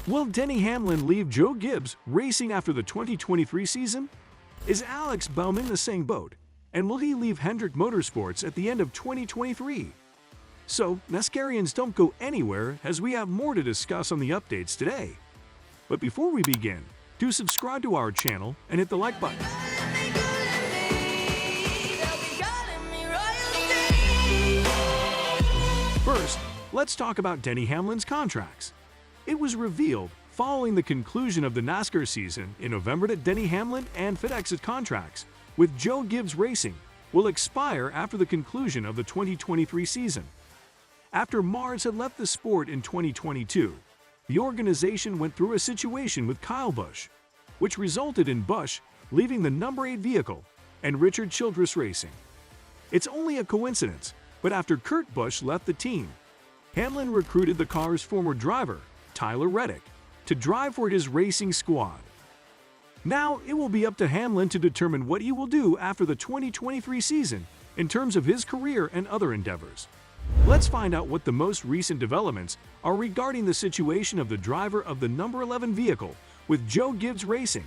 Will Denny Hamlin leave Joe Gibbs racing after the 2023 season? Is Alex Bowman the same boat? And will he leave Hendrick Motorsports at the end of 2023? So, NASCARians, don't go anywhere as we have more to discuss on the updates today. But before we begin, do subscribe to our channel and hit the like button. First, let's talk about Denny Hamlin's contracts. It was revealed following the conclusion of the NASCAR season in November that Denny Hamlin and FedEx's contracts with Joe Gibbs Racing will expire after the conclusion of the 2023 season. After Mars had left the sport in 2022, the organization went through a situation with Kyle Busch, which resulted in Busch leaving the number 8 vehicle and Richard Childress Racing. It's only a coincidence, but after Kurt Busch left the team, Hamlin recruited the car's former driver, Tyler Reddick, to drive for his racing squad. Now it will be up to Hamlin to determine what he will do after the 2023 season in terms of his career and other endeavors. Let's find out what the most recent developments are regarding the situation of the driver of the number 11 vehicle with Joe Gibbs Racing.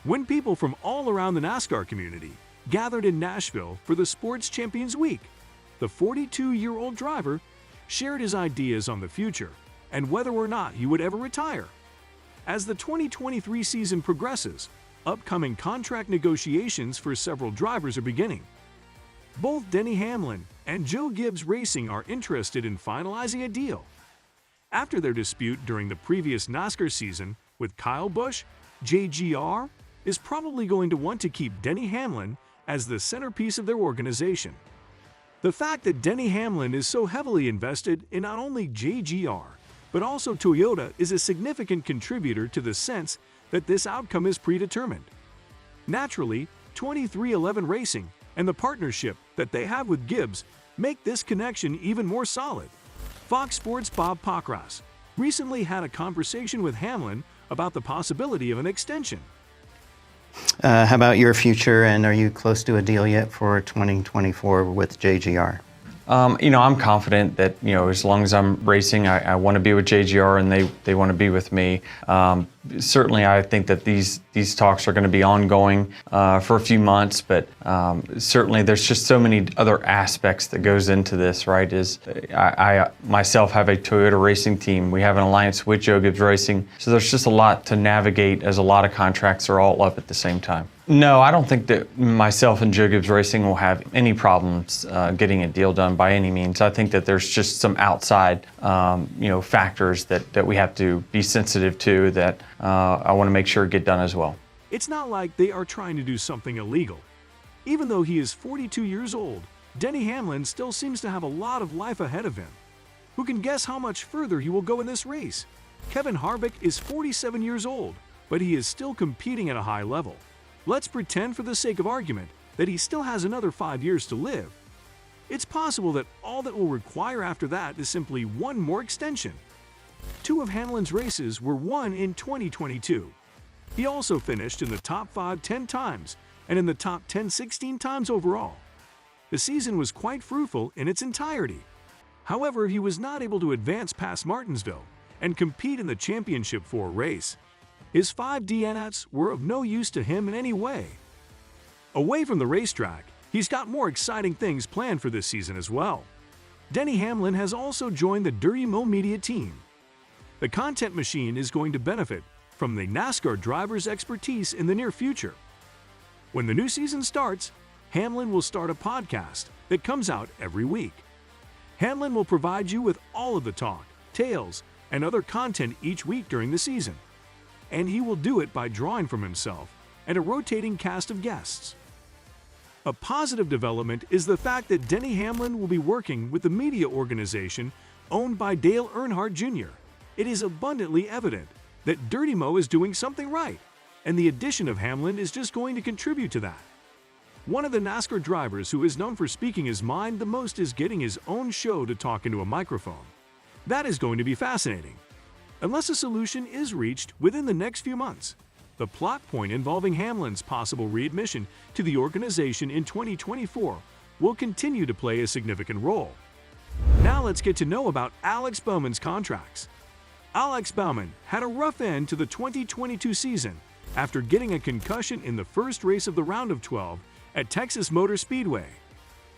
When people from all around the NASCAR community gathered in Nashville for the Sports Champions Week, the 42-year-old driver shared his ideas on the future and whether or not he would ever retire. As the 2023 season progresses, upcoming contract negotiations for several drivers are beginning. Both Denny Hamlin and Joe Gibbs Racing are interested in finalizing a deal. After their dispute during the previous NASCAR season with Kyle Busch, JGR is probably going to want to keep Denny Hamlin as the centerpiece of their organization. The fact that Denny Hamlin is so heavily invested in not only JGR, but also Toyota is a significant contributor to the sense that this outcome is predetermined. Naturally, 2311 Racing and the partnership that they have with Gibbs make this connection even more solid. Fox Sports' Bob Pockrass recently had a conversation with Hamlin about the possibility of an extension. How about your future, and are you close to a deal yet for 2024 with JGR? I'm confident that, as long as I'm racing, I want to be with JGR and they want to be with me. Certainly, I think that these talks are going to be ongoing for a few months, but certainly there's just so many other aspects that goes into this, right? I myself have a Toyota racing team. We have an alliance with Joe Gibbs Racing, so there's just a lot to navigate as a lot of contracts are all up at the same time. No, I don't think that myself and Joe Gibbs Racing will have any problems getting a deal done by any means. I think that there's just some outside, factors that we have to be sensitive to that I want to make sure get done as well. It's not like they are trying to do something illegal. Even though he is 42 years old, Denny Hamlin still seems to have a lot of life ahead of him. Who can guess how much further he will go in this race? Kevin Harvick is 47 years old, but he is still competing at a high level. Let's pretend for the sake of argument that he still has another 5 years to live. It's possible that all that will require after that is simply one more extension. 2 of Hamlin's races were won in 2022. He also finished in the top 5 10 times and in the top 10 16 times overall. The season was quite fruitful in its entirety. However, he was not able to advance past Martinsville and compete in the Championship 4 race. His 5 DNFs were of no use to him in any way. Away from the racetrack, he's got more exciting things planned for this season as well. Denny Hamlin has also joined the Dirty Mo Media team. The content machine is going to benefit from the NASCAR drivers' expertise in the near future. When the new season starts, Hamlin will start a podcast that comes out every week. Hamlin will provide you with all of the talk, tales, and other content each week during the season. And he will do it by drawing from himself and a rotating cast of guests. A positive development is the fact that Denny Hamlin will be working with the media organization owned by Dale Earnhardt Jr. It is abundantly evident that Dirty Mo is doing something right, and the addition of Hamlin is just going to contribute to that. One of the NASCAR drivers who is known for speaking his mind the most is getting his own show to talk into a microphone. That is going to be fascinating. Unless a solution is reached within the next few months, the plot point involving Hamlin's possible readmission to the organization in 2024 will continue to play a significant role. Now let's get to know about Alex Bowman's contracts. Alex Bowman had a rough end to the 2022 season after getting a concussion in the first race of the round of 12 at Texas Motor Speedway.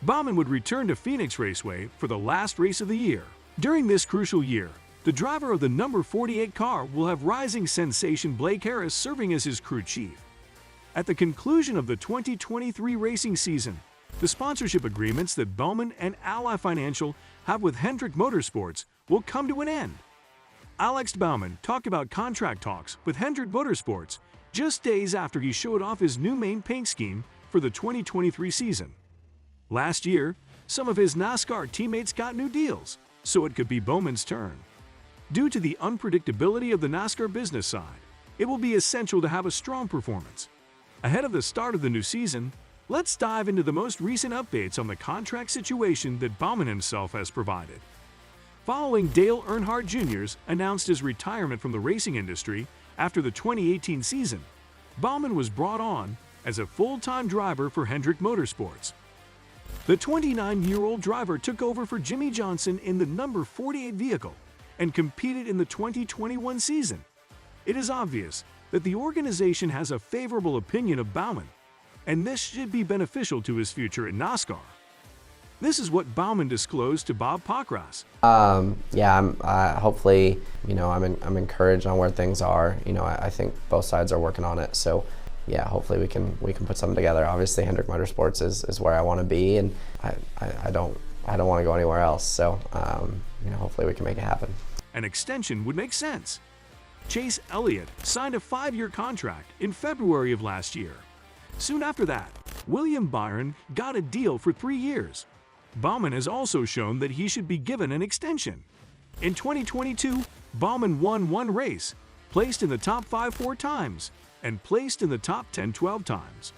Bowman would return to Phoenix Raceway for the last race of the year. During this crucial year, the driver of the number 48 car will have rising sensation Blake Harris serving as his crew chief. At the conclusion of the 2023 racing season, the sponsorship agreements that Bowman and Ally Financial have with Hendrick Motorsports will come to an end. Alex Bowman talked about contract talks with Hendrick Motorsports just days after he showed off his new main paint scheme for the 2023 season. Last year, some of his NASCAR teammates got new deals, so it could be Bowman's turn. Due to the unpredictability of the NASCAR business side, it will be essential to have a strong performance. Ahead of the start of the new season, let's dive into the most recent updates on the contract situation that Bowman himself has provided. Following Dale Earnhardt Jr.'s announced his retirement from the racing industry after the 2018 season, Bowman was brought on as a full-time driver for Hendrick Motorsports. The 29-year-old driver took over for Jimmy Johnson in the number 48 vehicle and competed in the 2021 season. It is obvious that the organization has a favorable opinion of Bowman, and this should be beneficial to his future at NASCAR. This is what Bowman disclosed to Bob Pockrass. Hopefully, I'm encouraged on where things are. I think both sides are working on it. So, yeah, hopefully we can put something together. Obviously, Hendrick Motorsports is where I want to be, and I don't want to go anywhere else. So, hopefully we can make it happen. An extension would make sense. Chase Elliott signed a 5-year contract in February of last year. Soon after that, William Byron got a deal for 3 years. Bowman has also shown that he should be given an extension. In 2022, Bowman won 1 race, placed in the top 5 4 times, and placed in the top 10 12 times.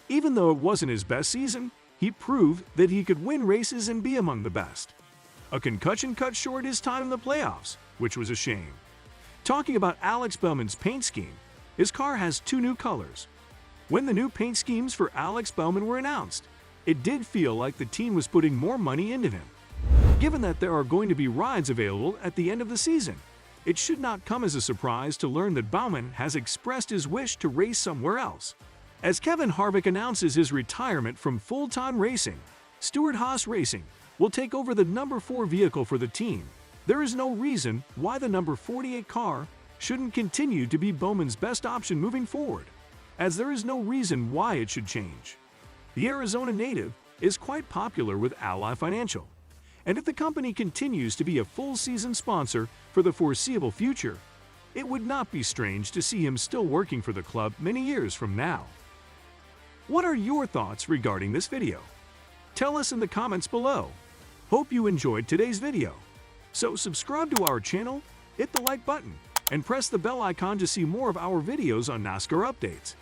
Even though it wasn't his best season, he proved that he could win races and be among the best. A concussion cut short his time in the playoffs, which was a shame. Talking about Alex Bowman's paint scheme, his car has 2 new colors. When the new paint schemes for Alex Bowman were announced, it did feel like the team was putting more money into him. Given that there are going to be rides available at the end of the season, it should not come as a surprise to learn that Bowman has expressed his wish to race somewhere else. As Kevin Harvick announces his retirement from full-time racing, Stewart Haas Racing will take over the number 4 vehicle for the team. There is no reason why the number 48 car shouldn't continue to be Bowman's best option moving forward, as there is no reason why it should change. The Arizona native is quite popular with Ally Financial, and if the company continues to be a full-season sponsor for the foreseeable future, it would not be strange to see him still working for the club many years from now. What are your thoughts regarding this video? Tell us in the comments below. Hope you enjoyed today's video. So subscribe to our channel, hit the like button, and press the bell icon to see more of our videos on NASCAR updates.